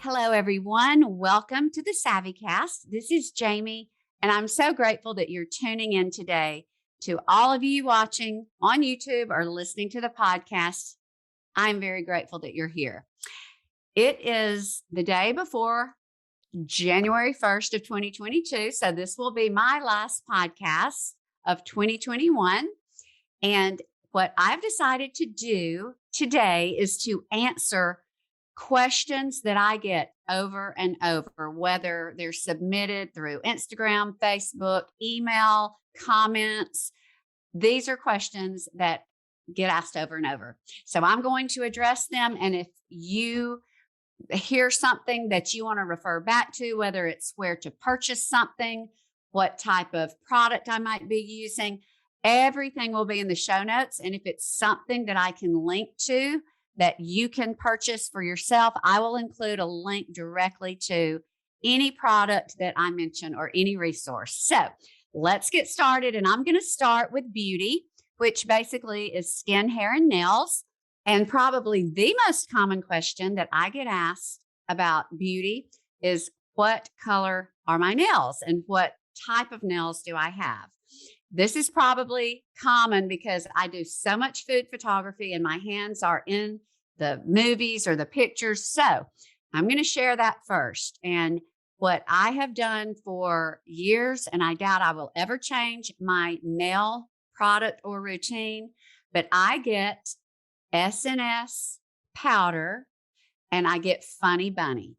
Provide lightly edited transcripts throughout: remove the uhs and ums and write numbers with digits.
Hello, everyone. Welcome to the SavvyCast. This is Jamie, and I'm so grateful that you're tuning in today. To all of you watching on YouTube or listening to the podcast, I'm very grateful that you're here. It is the day before January 1st of 2022, so this will be my last podcast of 2021. And what I've decided to do today is to answer questions that I get over and over, whether they're submitted through Instagram, Facebook, email, comments. These are questions that get asked over and over. So I'm going to address them. And if you hear something that you want to refer back to, whether it's where to purchase something, what type of product I might be using, everything will be in the show notes. And if it's something that I can link to, that you can purchase for yourself, I will include a link directly to any product that I mention or any resource. So let's get started. And I'm going to start with beauty, which basically is skin, hair, and nails. And probably the most common question that I get asked about beauty is, what color are my nails and what type of nails do I have? This is probably common because I do so much food photography and my hands are in the movies or the pictures. So I'm going to share that first. And what I have done for years, and I doubt I will ever change my nail product or routine, but I get S&S powder and I get Funny Bunny.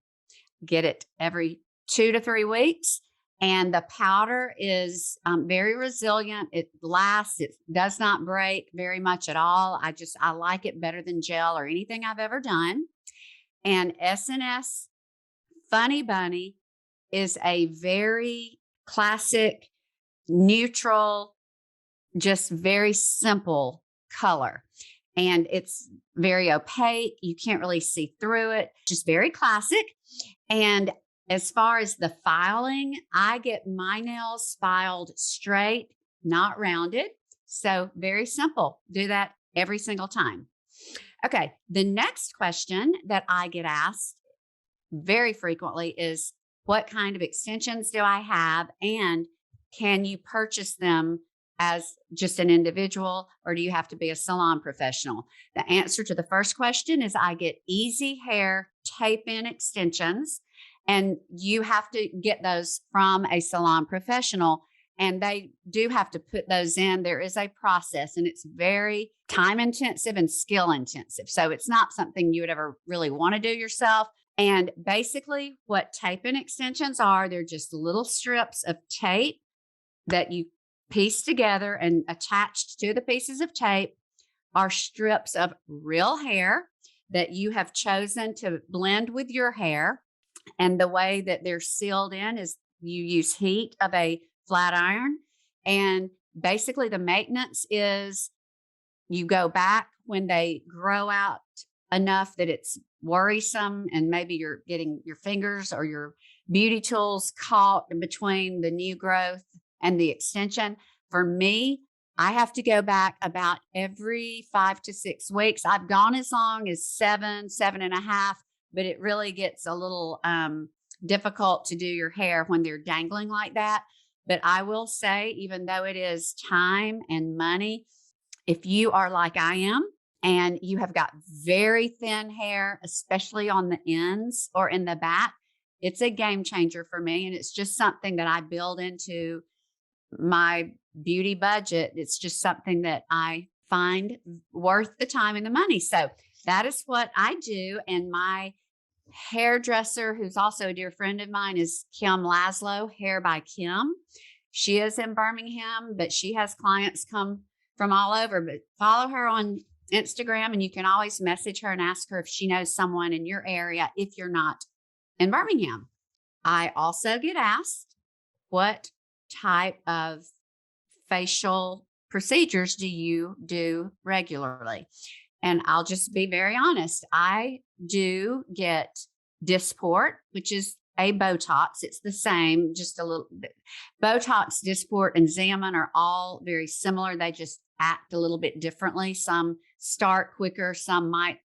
Get it every 2 to 3 weeks. And the powder is very resilient. It lasts. It does not break very much at all. I like it better than gel or anything I've ever done. And S&S Funny Bunny is a very classic, neutral, just very simple color. And it's very opaque. You can't really see through it. Just very classic. And as far as the filing, I get my nails filed straight, not rounded. So very simple. Do that every single time. Okay. The next question that I get asked very frequently is, what kind of extensions do I have? And can you purchase them as just an individual, or do you have to be a salon professional? The answer to the first question is I get easy hair tape-in extensions. And you have to get those from a salon professional, and they do have to put those in. There is a process, and it's very time intensive and skill intensive. So it's not something you would ever really want to do yourself. And basically what tape-in extensions are, they're just little strips of tape that you piece together, and attached to the pieces of tape are strips of real hair that you have chosen to blend with your hair. And the way that they're sealed in is you use heat of a flat iron. And basically the maintenance is you go back when they grow out enough that it's worrisome, and maybe you're getting your fingers or your beauty tools caught in between the new growth and the extension. For me, I have to go back about every 5 to 6 weeks. I've gone as long as 7.5, but it really gets a little difficult to do your hair when they're dangling like that. But I will say, even though it is time and money, if you are like I am and you have got very thin hair, especially on the ends or in the back, it's a game changer for me. And it's just something that I build into my beauty budget. It's just something that I find worth the time and the money. So that is what I do. And my hairdresser, who's also a dear friend of mine, is Kim Laszlo, Hair by Kim. She is in Birmingham, but she has clients come from all over. But follow her on Instagram, and you can always message her and ask her if she knows someone in your area if you're not in Birmingham. I also get asked, what type of facial procedures do you do regularly? And I'll just be very honest. I do get Dysport, which is a Botox. It's the same, just a little bit. Botox, Dysport, and Salmon are all very similar. They just act a little bit differently. Some start quicker, some might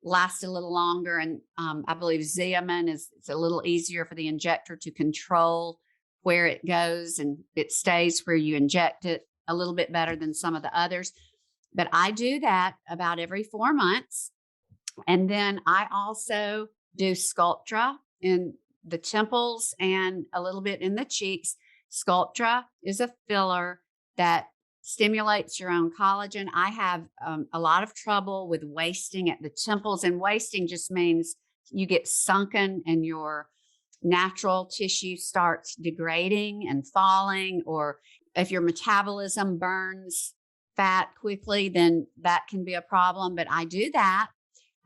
last a little longer. And I believe Salmon it's a little easier for the injector to control where it goes, and it stays where you inject it a little bit better than some of the others. But I do that about every 4 months. And then I also do Sculptra in the temples and a little bit in the cheeks. Sculptra is a filler that stimulates your own collagen. I have a lot of trouble with wasting at the temples, and wasting just means you get sunken and your natural tissue starts degrading and falling, or if your metabolism burns fat quickly, then that can be a problem. But I do that.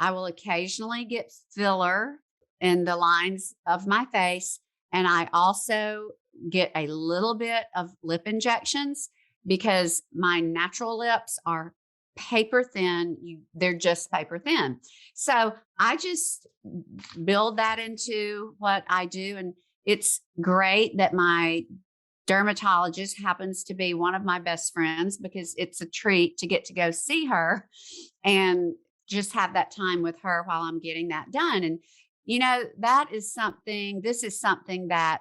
I will occasionally get filler in the lines of my face. And I also get a little bit of lip injections because my natural lips are paper thin. They're just paper thin. So I just build that into what I do. And it's great that my dermatologist happens to be one of my best friends, because it's a treat to get to go see her and just have that time with her while I'm getting that done. And, this is something that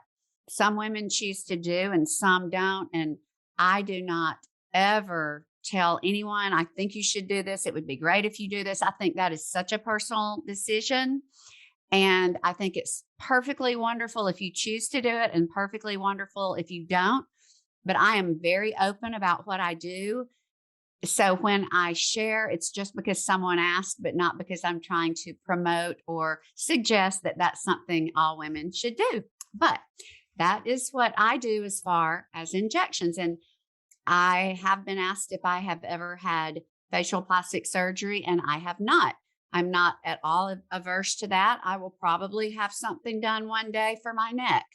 some women choose to do and some don't. And I do not ever tell anyone, I think you should do this. It would be great if you do this. I think that is such a personal decision. And I think it's perfectly wonderful if you choose to do it, and perfectly wonderful if you don't. But I am very open about what I do. So when I share, it's just because someone asked, but not because I'm trying to promote or suggest that that's something all women should do. But that is what I do as far as injections. And I have been asked if I have ever had facial plastic surgery, and I have not. I'm not at all averse to that. I will probably have something done one day for my neck,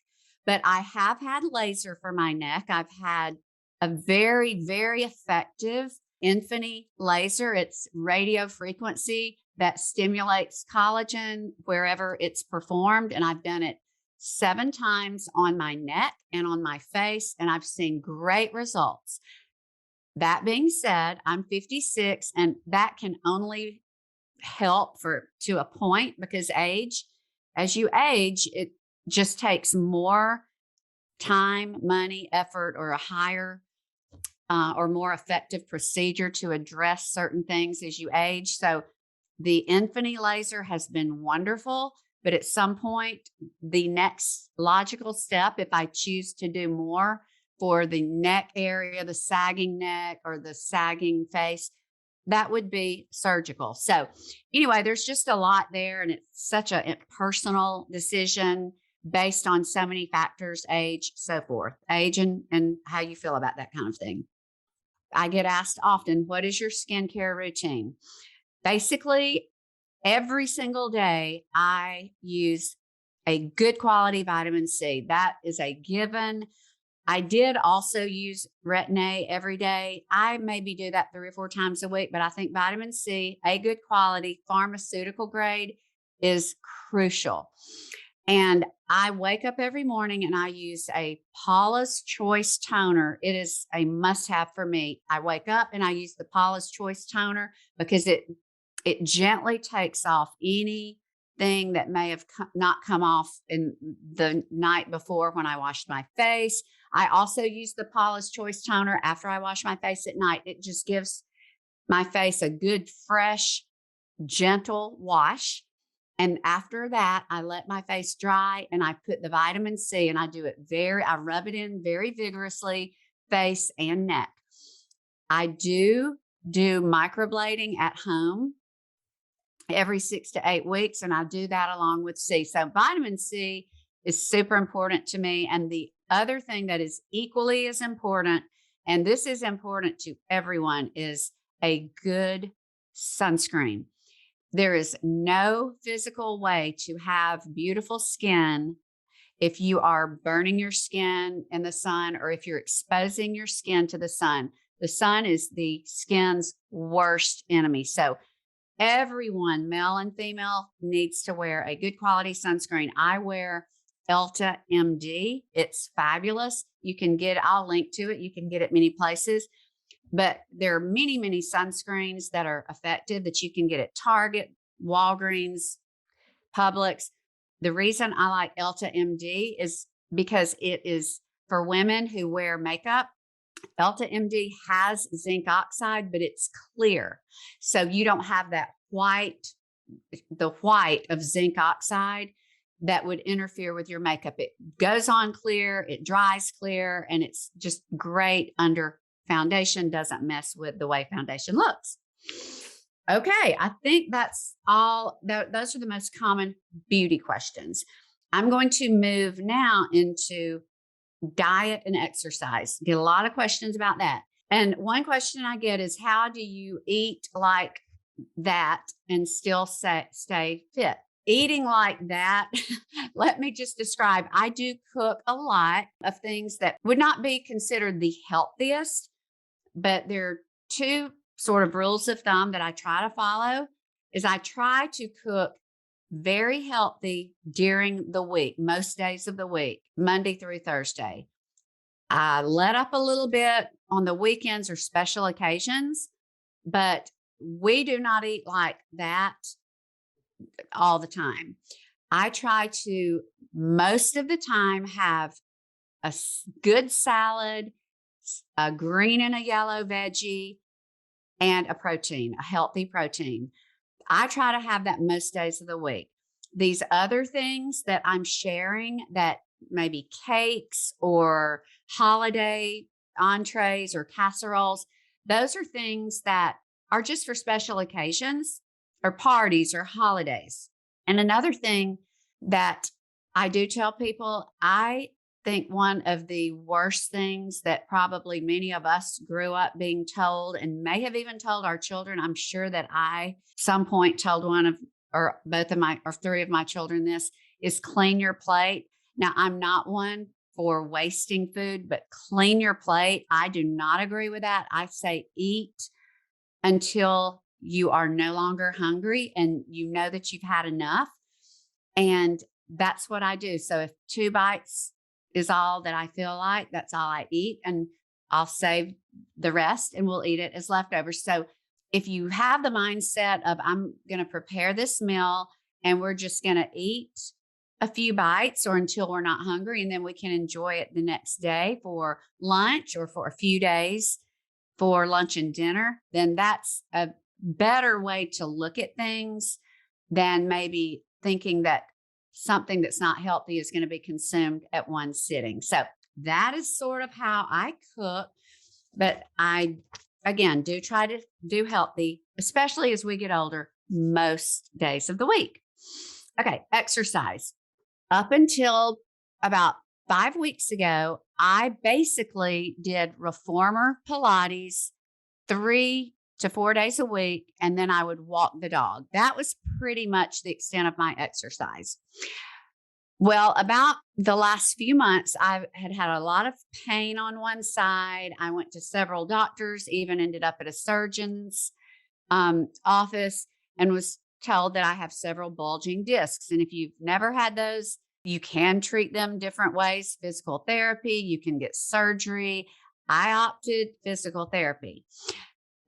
but I have had laser for my neck. I've had a very, very effective Infinity laser. It's radio frequency that stimulates collagen wherever it's performed. And I've done it 7 times on my neck and on my face, and I've seen great results. That being said, I'm 56, and that can only help to a point, because as you age, it just takes more time, money, effort, or a higher or more effective procedure to address certain things as you age. So the Infinity laser has been wonderful, but at some point, the next logical step, if I choose to do more for the neck area, the sagging neck or the sagging face, that would be surgical. So anyway, there's just a lot there, and it's such a personal decision based on so many factors, age, so forth, age and how you feel about that kind of thing. I get asked often, what is your skincare routine? Basically, every single day, I use a good quality vitamin C. That is a given. I did also use retin-A every day. I maybe do that 3 or 4 times a week, but I think vitamin C, a good quality pharmaceutical grade, is crucial. And I wake up every morning and I use a Paula's Choice toner. It is a must-have for me. I wake up and I use the Paula's Choice toner because it gently takes off anything that may have not come off in the night before when I washed my face. I also use the Paula's Choice toner after I wash my face at night. It just gives my face a good, fresh, gentle wash. And after that, I let my face dry and I put the vitamin C, and I rub it in very vigorously, face and neck. I do microblading at home every 6 to 8 weeks, and I do that along with C. So vitamin C is super important to me. And the other thing that is equally as important, and this is important to everyone, is a good sunscreen. There is no physical way to have beautiful skin if you are burning your skin in the sun, or if you're exposing your skin to the sun. The sun is the skin's worst enemy. So everyone, male and female, needs to wear a good quality sunscreen. I wear Elta MD. It's fabulous. You can get, I'll link to it. You can get it many places, but there are many, many sunscreens that are effective that you can get at Target, Walgreens, Publix. The reason I like Elta MD is because it is for women who wear makeup. Elta MD has zinc oxide, but it's clear. So you don't have that the white of zinc oxide that would interfere with your makeup. It goes on clear, it dries clear, and it's just great under foundation, doesn't mess with the way foundation looks. Okay, I think that's all. Those are the most common beauty questions. I'm going to move now into diet and exercise. Get a lot of questions about that. And one question I get is, how do you eat like that and still stay fit? Eating like that, let me just describe. I do cook a lot of things that would not be considered the healthiest, but there are two sort of rules of thumb that I try to follow. Is I try to cook very healthy during the week, most days of the week, Monday through Thursday. I let up a little bit on the weekends or special occasions, but we do not eat like that all the time. I try to, most of the time, have a good salad, a green and a yellow veggie, and a protein, a healthy protein. I try to have that most days of the week. These other things that I'm sharing, that maybe cakes or holiday entrees or casseroles, those are things that are just for special occasions or parties or holidays. And another thing that I do tell people, I think one of the worst things that probably many of us grew up being told, and may have even told our children, I'm sure that I some point told one of or both of my or three of my children this, is clean your plate. Now, I'm not one for wasting food, but clean your plate. I do not agree with that. I say eat until you are no longer hungry and you know that you've had enough. And that's what I do. So if 2 bites is all that I feel like, that's all I eat, and I'll save the rest and we'll eat it as leftovers. So if you have the mindset of, I'm going to prepare this meal and we're just going to eat a few bites or until we're not hungry, and then we can enjoy it the next day for lunch or for a few days for lunch and dinner, then that's a better way to look at things than maybe thinking that something that's not healthy is going to be consumed at one sitting. So that is sort of how I cook. But I, again, do try to do healthy, especially as we get older, most days of the week. Okay, exercise. Up until about 5 weeks ago, I basically did reformer Pilates 3 to 4 days a week, and then I would walk the dog. That was pretty much the extent of my exercise. Well, about the last few months, I had a lot of pain on one side. I went to several doctors, even ended up at a surgeon's office, and was told that I have several bulging discs. And if you've never had those, you can treat them different ways. Physical therapy, you can get surgery. I opted physical therapy.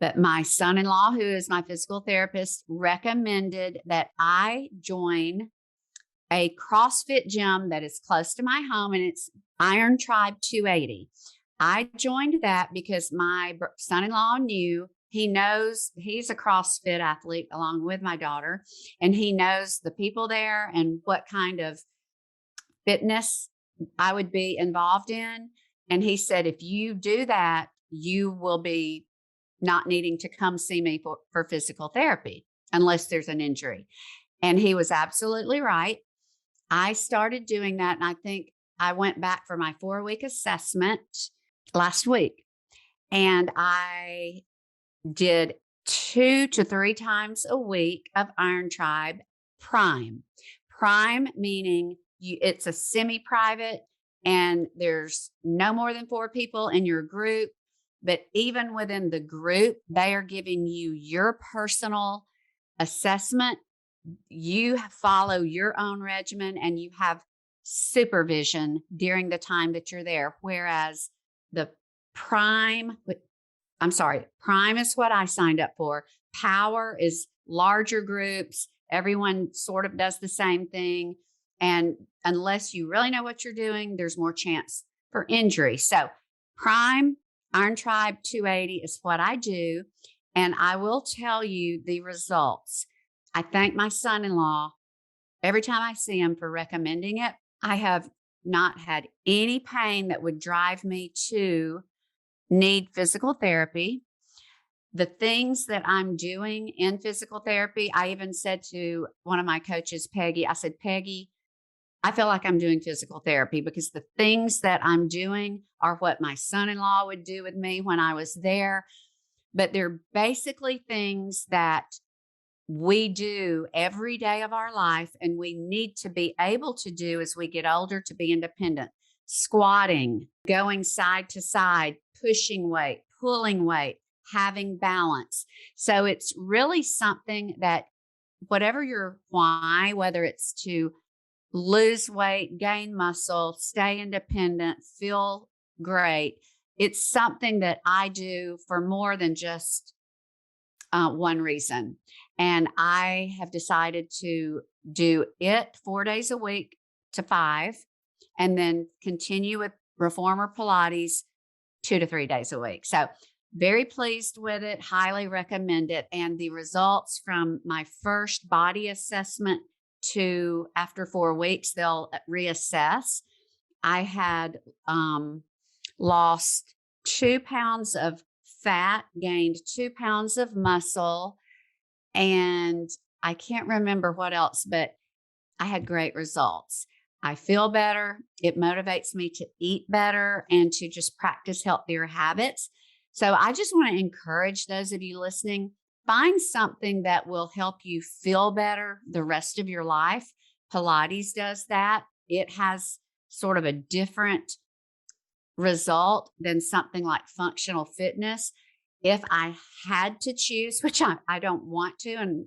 But my son-in-law, who is my physical therapist, recommended that I join a CrossFit gym that is close to my home, and it's Iron Tribe 280. I joined that because my son-in-law knew, he knows, he's a CrossFit athlete along with my daughter, and he knows the people there and what kind of fitness I would be involved in. And he said, if you do that, you will be not needing to come see me for physical therapy unless there's an injury. And he was absolutely right. I started doing that. And I think I went back for my 4-week assessment last week. And I did 2 to 3 times a week of Iron Tribe Prime. Prime meaning it's a semi-private and there's no more than 4 people in your group. But even within the group, they are giving you your personal assessment, you follow your own regimen and you have supervision during the time that you're there. Whereas the prime, prime is what I signed up for. Power is larger groups. Everyone sort of does the same thing. And unless you really know what you're doing, there's more chance for injury. So prime, Iron Tribe 280 is what I do. And I will tell you the results. I thank my son-in-law every time I see him for recommending it. I have not had any pain that would drive me to need physical therapy. The things that I'm doing in physical therapy, I even said to one of my coaches, Peggy, I said, Peggy, I feel like I'm doing physical therapy because the things that I'm doing are what my son-in-law would do with me when I was there. But they're basically things that we do every day of our life and we need to be able to do as we get older to be independent. Squatting, going side to side, pushing weight, pulling weight, having balance. So it's really something that whatever your why, whether it's to lose weight, gain muscle, stay independent, feel great, it's something that I do for more than just one reason. And I have decided to do it 4 days a week to 5, and then continue with Reformer Pilates 2 to 3 days a week. So very pleased with it, highly recommend it. And the results from my first body assessment to after 4 weeks, they'll reassess. I had lost 2 pounds of fat, gained 2 pounds of muscle, and I can't remember what else, but I had great results. I feel better. It motivates me to eat better and to just practice healthier habits. So I just want to encourage those of you listening, find something that will help you feel better the rest of your life. Pilates does that. It has sort of a different result than something like functional fitness. If I had to choose, which I don't want to, and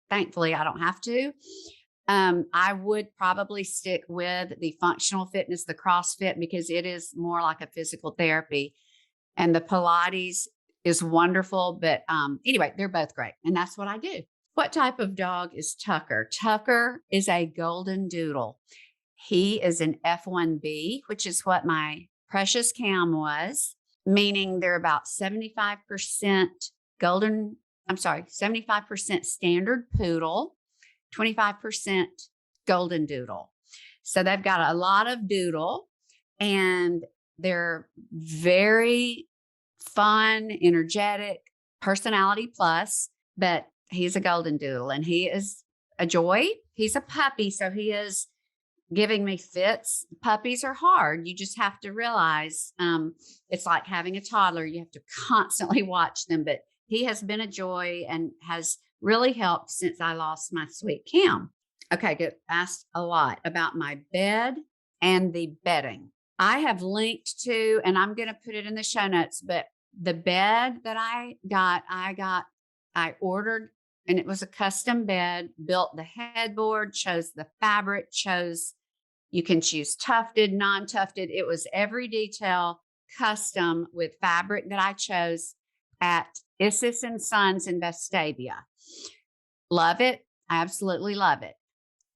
thankfully I don't have to, I would probably stick with the functional fitness, the CrossFit, because it is more like a physical therapy. And the Pilates is wonderful. But anyway, they're both great. And that's what I do. What type of dog is Tucker? Tucker is a golden doodle. He is an F1B, which is what my precious Cam was, meaning they're about 75% 75% standard poodle, 25% golden doodle. So they've got a lot of doodle and they're very fun, energetic, personality plus, but he's a golden doodle and he is a joy. He's a puppy, so he is giving me fits. Puppies are hard. You just have to realize it's like having a toddler. You have to constantly watch them, but he has been a joy and has really helped since I lost my sweet Cam. Okay, get asked a lot about my bed and the bedding. I have linked to, and I'm going to put it in the show notes, but the bed that I ordered, and it was a custom bed, built the headboard, chose the fabric, you can choose tufted, non-tufted. It was every detail custom with fabric that I chose at Isis and Sons in Vestavia. Love it. I absolutely love it.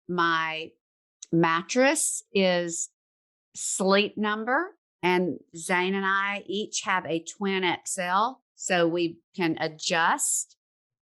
My mattress is Sleep Number, and Zane and I each have a twin XL, so we can adjust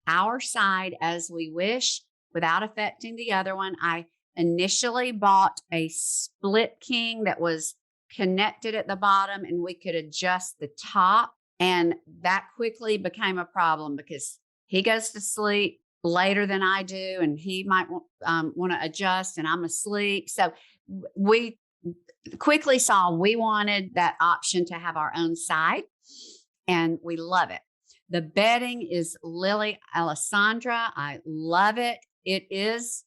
our side as we wish without affecting the other one. I initially bought a split king that was connected at the bottom and we could adjust the top, and that quickly became a problem because he goes to sleep later than I do and he might want to adjust and I'm asleep. So we quickly saw we wanted that option to have our own side, and we love it. The bedding is Lily Alessandra. I love it. It is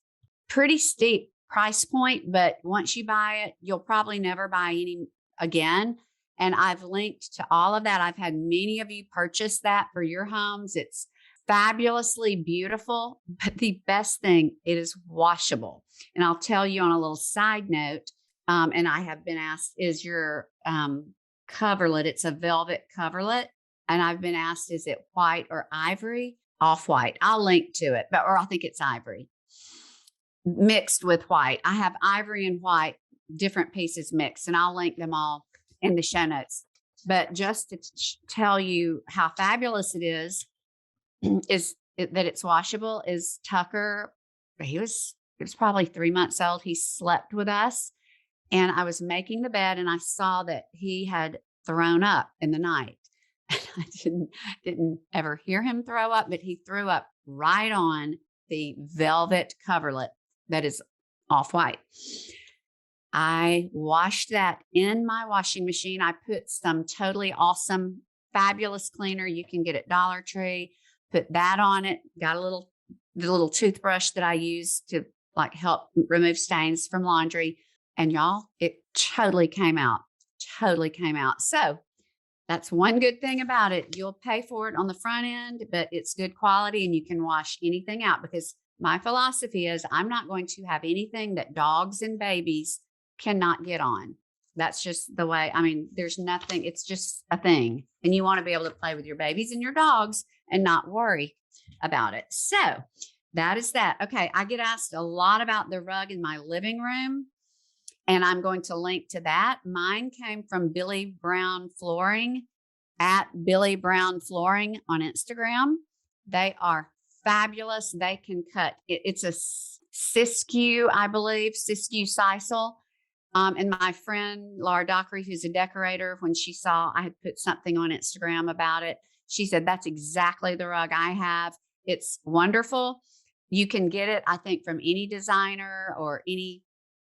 pretty steep price point, but once you buy it, you'll probably never buy any again. And I've linked to all of that. I've had many of you purchase that for your homes. It's fabulously beautiful, but the best thing, it is washable. And I'll tell you on a little side note, and I have been asked, is your coverlet, it's a velvet coverlet. And I've been asked, is it white or ivory? Off-white. I'll link to it, or I think it's ivory mixed with white. I have ivory and white, different pieces mixed, and I'll link them all in the show notes. But just to tell you how fabulous it is that it's washable is Tucker. He was probably 3 months old. He slept with us, and I was making the bed, and I saw that he had thrown up in the night. I didn't ever hear him throw up, but he threw up right on the velvet coverlet that is off-white. I washed that in my washing machine. I put some totally awesome, fabulous cleaner you can get at Dollar Tree. Put that on it. Got the little toothbrush that I use to like help remove stains from laundry. And y'all, it totally came out. Totally came out. So that's one good thing about it. You'll pay for it on the front end, but it's good quality and you can wash anything out, because my philosophy is I'm not going to have anything that dogs and babies cannot get on. That's just the way. I mean, there's nothing, it's just a thing. And you want to be able to play with your babies and your dogs and not worry about it. So that is that. Okay. I get asked a lot about the rug in my living room, and I'm going to link to that. Mine came from Billy Brown Flooring, at Billy Brown Flooring on Instagram. They are fabulous. They can cut. It's a Siskiyou, I believe, Siskiyou sisal. And my friend Laura Dockery, who's a decorator, when she saw I had put something on Instagram about it, she said, that's exactly the rug I have. It's wonderful. You can get it, I think, from any designer or any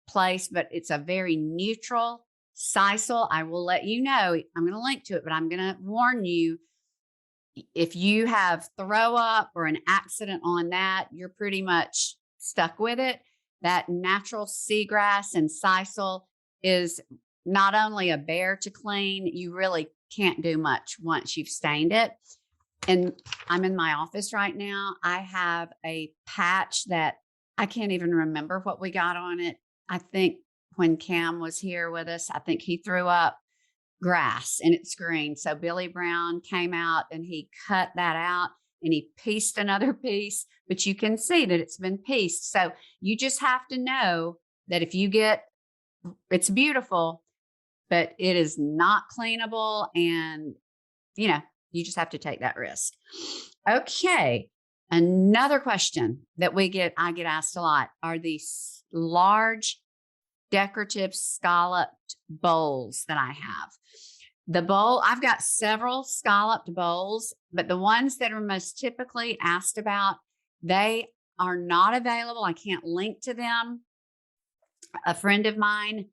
place, but it's a very neutral sisal. I will let you know. I'm going to link to it, but I'm going to warn you, if you have throw up or an accident on that, you're pretty much stuck with it. That natural seagrass and sisal is not only a bear to clean, you really can't do much once you've stained it. And I'm in my office right now. I have a patch that I can't even remember what we got on it. I think when Cam was here with us, I think he threw up grass and it's green. So Billy Brown came out and he cut that out and he pieced another piece, but you can see that it's been pieced. So you just have to know that if you get, it's beautiful, but it is not cleanable. And, you know, you just have to take that risk. Okay. Another question that I get asked a lot are these large decorative scalloped bowls that I have. The bowl, I've got several scalloped bowls, but the ones that are most typically asked about, they are not available. I can't link to them. A friend of mine,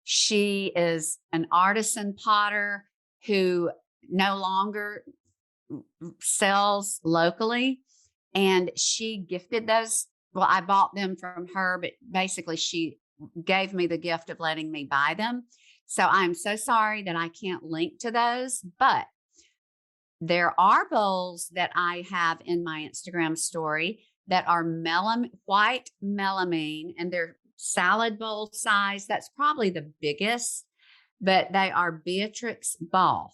she is an artisan potter who no longer sells locally. And she gifted those. Well, I bought them from her, but basically she gave me the gift of letting me buy them. So I'm so sorry that I can't link to those, but there are bowls that I have in my Instagram story that are white melamine, and they're salad bowl size. That's probably the biggest, but they are Beatrix Ball.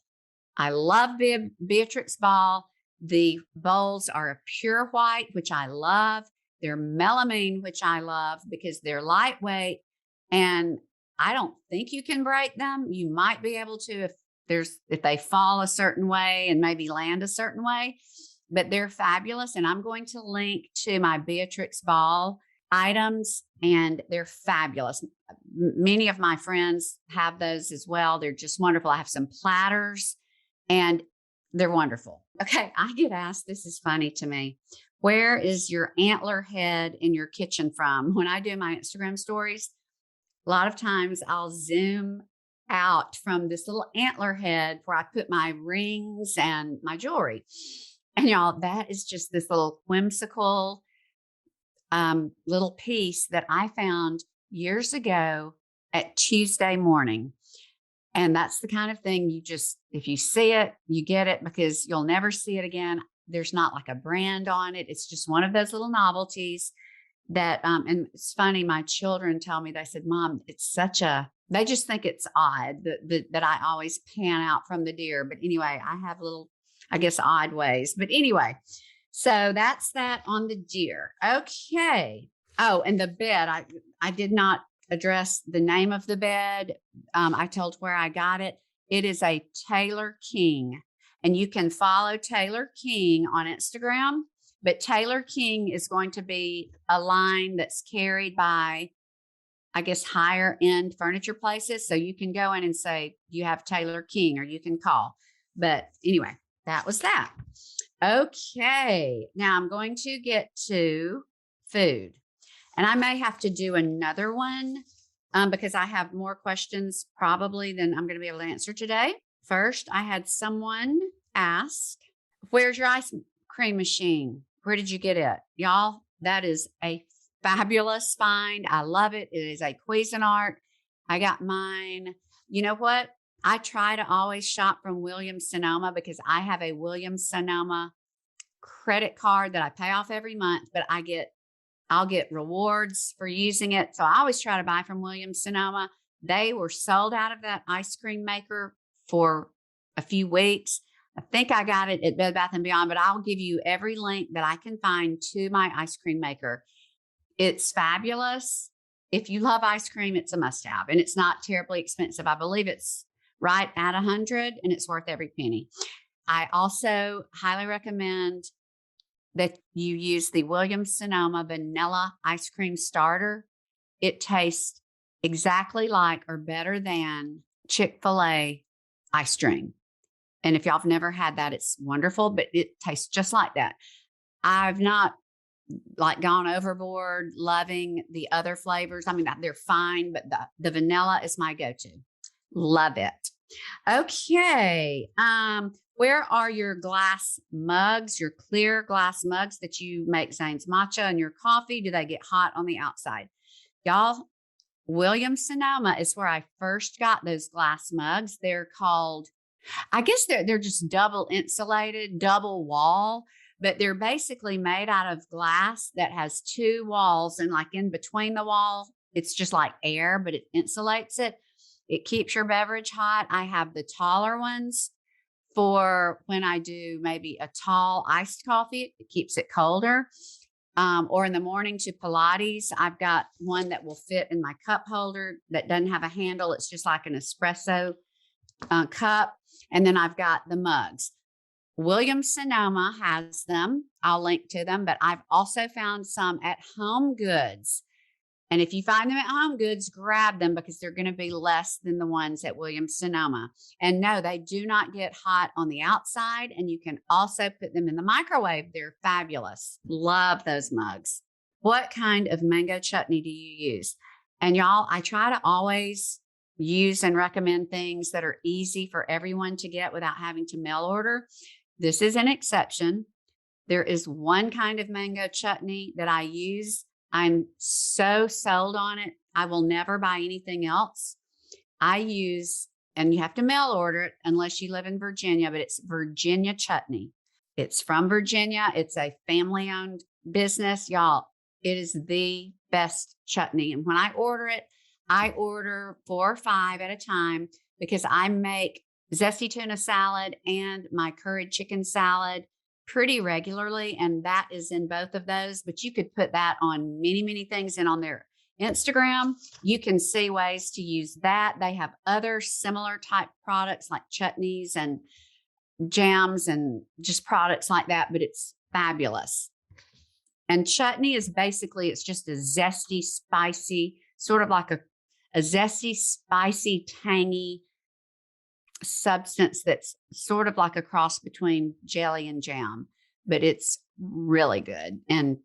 I love Beatrix Ball. The bowls are a pure white, which I love. They're melamine, which I love because they're lightweight, and I don't think you can break them. You might be able to if they fall a certain way and maybe land a certain way, but they're fabulous. And I'm going to link to my Beatrix Ball items, and they're fabulous. Many of my friends have those as well. They're just wonderful. I have some platters, and they're wonderful. Okay, I get asked, this is funny to me, where is your antler head in your kitchen from? When I do my Instagram stories, a lot of times I'll zoom out from this little antler head where I put my rings and my jewelry. And y'all, that is just this little whimsical little piece that I found years ago at Tuesday morning. And that's the kind of thing you just, if you see it, you get it, because you'll never see it again. there's not like a brand on it. It's just one of those little novelties that, and it's funny, my children tell me, they said, Mom, they just think it's odd that I always pan out from the deer. But anyway, I have little, I guess, odd ways. But anyway, so that's that on the deer. Okay. Oh, and the bed, I did not address the name of the bed. I told where I got it. It is a Taylor King, and you can follow Taylor King on Instagram, but Taylor King is going to be a line that's carried by, I guess, higher end furniture places. So you can go in and say, you have Taylor King, or you can call. But anyway, that was that. Okay. Now I'm going to get to food, and I may have to do another one because I have more questions probably than I'm going to be able to answer today. First, I had someone ask, where's your ice cream machine? Where did you get it? Y'all, that is a fabulous find. I love it. It is a Cuisinart. I got mine. You know what? I try to always shop from Williams-Sonoma because I have a Williams-Sonoma credit card that I pay off every month, but I'll get rewards for using it. So I always try to buy from Williams-Sonoma. They were sold out of that ice cream maker for a few weeks. I think I got it at Bed Bath & Beyond, but I'll give you every link that I can find to my ice cream maker. It's fabulous. If you love ice cream, it's a must-have, and it's not terribly expensive. I believe it's right at $100, and it's worth every penny. I also highly recommend that you use the Williams-Sonoma vanilla ice cream starter. It tastes exactly like or better than Chick-fil-A ice cream. And if y'all have never had that, it's wonderful, but it tastes just like that. I've not like gone overboard loving the other flavors. I mean, they're fine, but the vanilla is my go-to. Love it. Okay. Where are your glass mugs, your clear glass mugs that you make Zane's matcha and your coffee? Do they get hot on the outside? Y'all, Williams-Sonoma is where I first got those glass mugs. They're called, I guess they're just double insulated, double wall, but they're basically made out of glass that has two walls, and like in between the wall, it's just like air, but it insulates it. It keeps your beverage hot. I have the taller ones for when I do maybe a tall iced coffee. It keeps it colder. Or in the morning to Pilates, I've got one that will fit in my cup holder that doesn't have a handle. It's just like an espresso cup. And then I've got the mugs. Williams-Sonoma has them. I'll link to them, but I've also found some at Home Goods. And if you find them at Home Goods, grab them because they're going to be less than the ones at Williams-Sonoma. And no, they do not get hot on the outside. And you can also put them in the microwave. They're fabulous. Love those mugs. What kind of mango chutney do you use? And y'all, I try to always use and recommend things that are easy for everyone to get without having to mail order. This is an exception. There is one kind of mango chutney that I use. I'm so sold on it. I will never buy anything else. I use, and you have to mail order it unless you live in Virginia, but it's Virginia Chutney. It's from Virginia. It's a family-owned business. Y'all, it is the best chutney. And when I order it, I order 4 or 5 at a time because I make zesty tuna salad and my curried chicken salad pretty regularly. And that is in both of those, but you could put that on many, many things. And on their Instagram, you can see ways to use that. They have other similar type products like chutneys and jams and just products like that, but it's fabulous. And chutney is basically, it's just a zesty, spicy, sort of like a zesty, spicy, tangy substance that's sort of like a cross between jelly and jam, but it's really good. And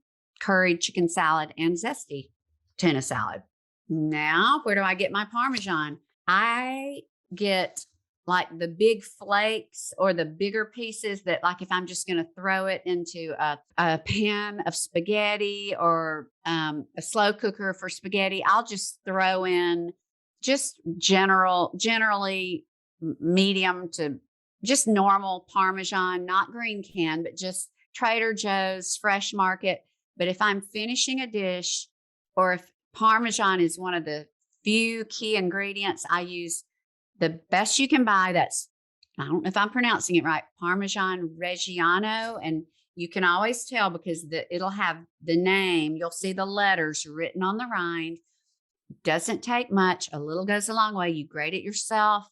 curried chicken salad and zesty tuna salad. Now, where do I get my Parmesan? I get like the big flakes or the bigger pieces that, like, if I'm just going to throw it into a pan of spaghetti or a slow cooker for spaghetti, I'll just throw in just generally medium to just normal Parmesan, not green can, but just Trader Joe's, Fresh Market. But if I'm finishing a dish, or if Parmesan is one of the few key ingredients, I use the best you can buy. That's, I don't know if I'm pronouncing it right, Parmesan Reggiano. And you can always tell because it'll have the name. You'll see the letters written on the rind. Doesn't take much. A little goes a long way. You grate it yourself.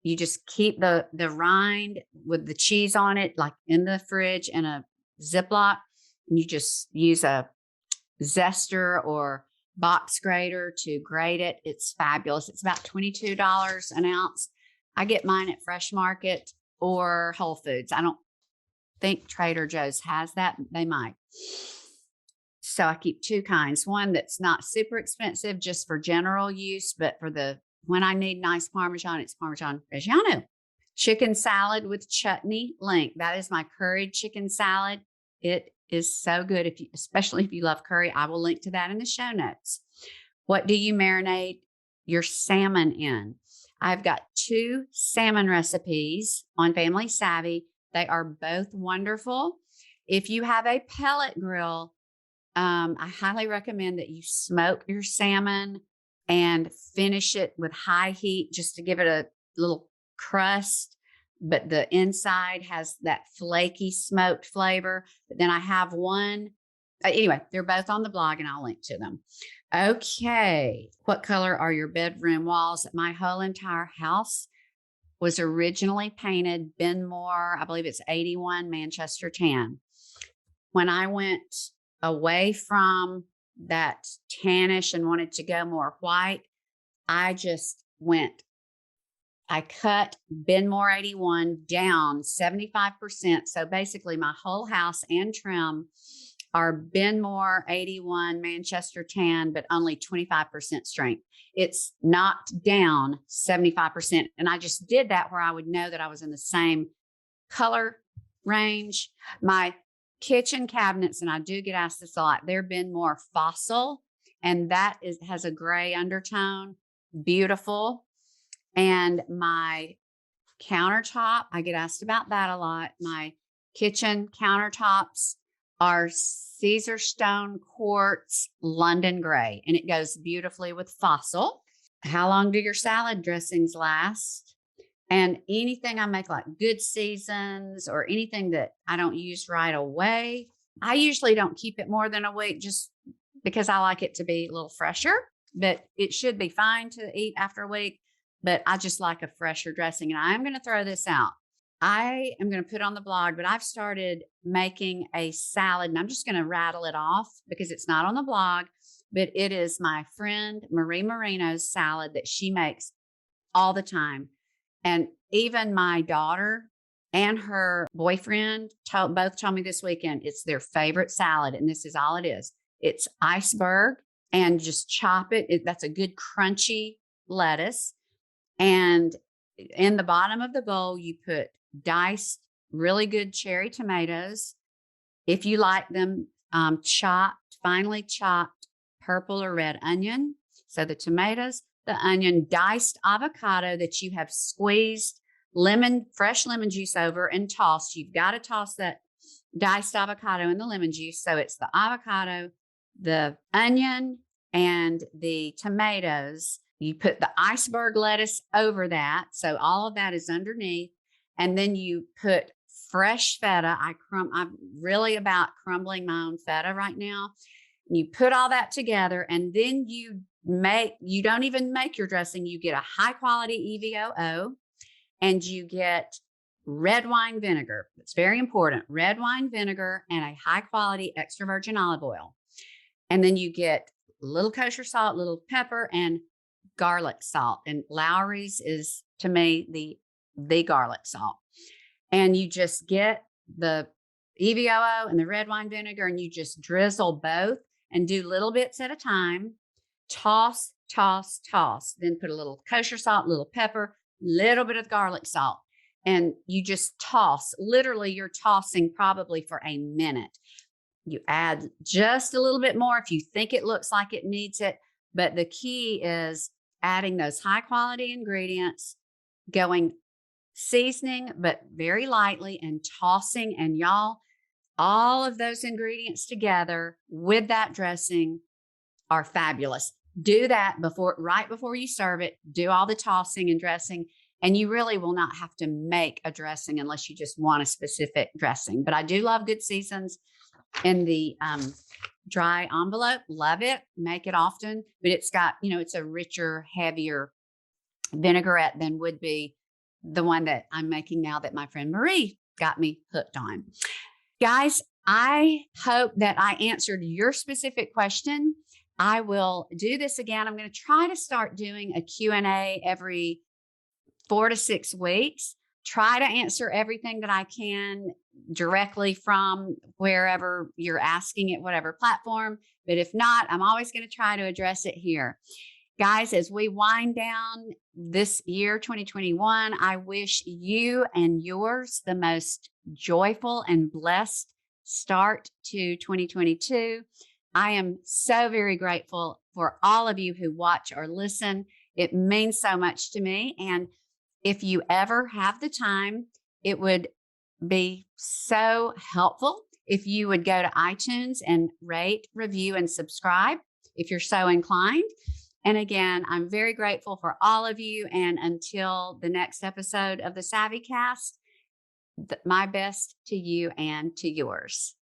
You just keep the rind with the cheese on it, like in the fridge in a Ziploc. And you just use a zester or box grater to grate it. It's fabulous. It's about $22 an ounce. I get mine at Fresh Market or Whole Foods. I don't think Trader Joe's has that. They might. So I keep two kinds. One that's not super expensive just for general use, but for when I need nice Parmesan, it's Parmesan Reggiano. Chicken salad with chutney link. That is my curried chicken salad. It is so good, especially if you love curry. I will link to that in the show notes. What do you marinate your salmon in? I've got 2 salmon recipes on Family Savvy. They are both wonderful. If you have a pellet grill, I highly recommend that you smoke your salmon and finish it with high heat just to give it a little crust, but the inside has that flaky smoked flavor. But then I have one. Anyway, they're both on the blog and I'll link to them. Okay. What color are your bedroom walls? My whole entire house was originally painted Benmore, I believe it's 81 Manchester tan. When I went away from that tannish and wanted to go more white, I cut Benmore 81 down 75%. So basically my whole house and trim are Benmore 81 Manchester tan, but only 25% strength. It's knocked down 75%. And I just did that where I would know that I was in the same color range. My kitchen cabinets, and I do get asked this a lot, they're Benmore Fossil, and that has a gray undertone. Beautiful. And my countertop, I get asked about that a lot. My kitchen countertops are Caesar stone quartz London gray, and it goes beautifully with Fossil. How long do your salad dressings last? And anything I make, like Good Seasons or anything that I don't use right away, I usually don't keep it more than a week just because I like it to be a little fresher, but it should be fine to eat after a week. But I just like a fresher dressing. And I'm going to throw this out. I am going to put on the blog, but I've started making a salad, and I'm just going to rattle it off because it's not on the blog, but it is my friend Marie Marino's salad that she makes all the time. And even my daughter and her boyfriend both told me this weekend it's their favorite salad. And this is all it is. It's iceberg and just chop it. That's a good crunchy lettuce. And in the bottom of the bowl, you put diced, really good cherry tomatoes. If you like them, finely chopped purple or red onion. So the tomatoes, the onion, diced avocado that you have squeezed fresh lemon juice over and tossed. You've got to toss that diced avocado in the lemon juice. So it's the avocado, the onion, and the tomatoes. You put the iceberg lettuce over that. So all of that is underneath. And then you put fresh feta. I'm really about crumbling my own feta right now. And you put all that together, and then you don't even make your dressing. You get a high quality EVOO, and you get red wine vinegar. It's very important. Red wine vinegar and a high quality extra virgin olive oil. And then you get a little kosher salt, little pepper, and garlic salt. And Lowry's is, to me, the garlic salt. And you just get the EVOO and the red wine vinegar, and you just drizzle both and do little bits at a time. Toss, toss, toss. Then put a little kosher salt, little pepper, little bit of garlic salt. And you just toss. Literally, you're tossing probably for a minute. You add just a little bit more if you think it looks like it needs it. But the key is adding those high quality ingredients, going seasoning, but very lightly, and tossing. And y'all, all of those ingredients together with that dressing are fabulous. Do that right before you serve it. Do all the tossing and dressing, and you really will not have to make a dressing unless you just want a specific dressing. But I do love good seasons in the dry envelope. Love it. Make it often, but it's got, it's a richer, heavier vinaigrette than would be the one that I'm making now that my friend Marie got me hooked on. Guys, I hope that I answered your specific question. I will do this again. I'm going to try to start doing a Q&A every 4 to 6 weeks. Try to answer everything that I can directly from wherever you're asking it, whatever platform. But if not, I'm always going to try to address it here. Guys, as we wind down this year, 2021, I wish you and yours the most joyful and blessed start to 2022. I am so very grateful for all of you who watch or listen. It means so much to me. And if you ever have the time, it would be so helpful if you would go to iTunes and rate, review, and subscribe if you're so inclined. And again, I'm very grateful for all of you. And until the next episode of the SavvyCast, my best to you and to yours.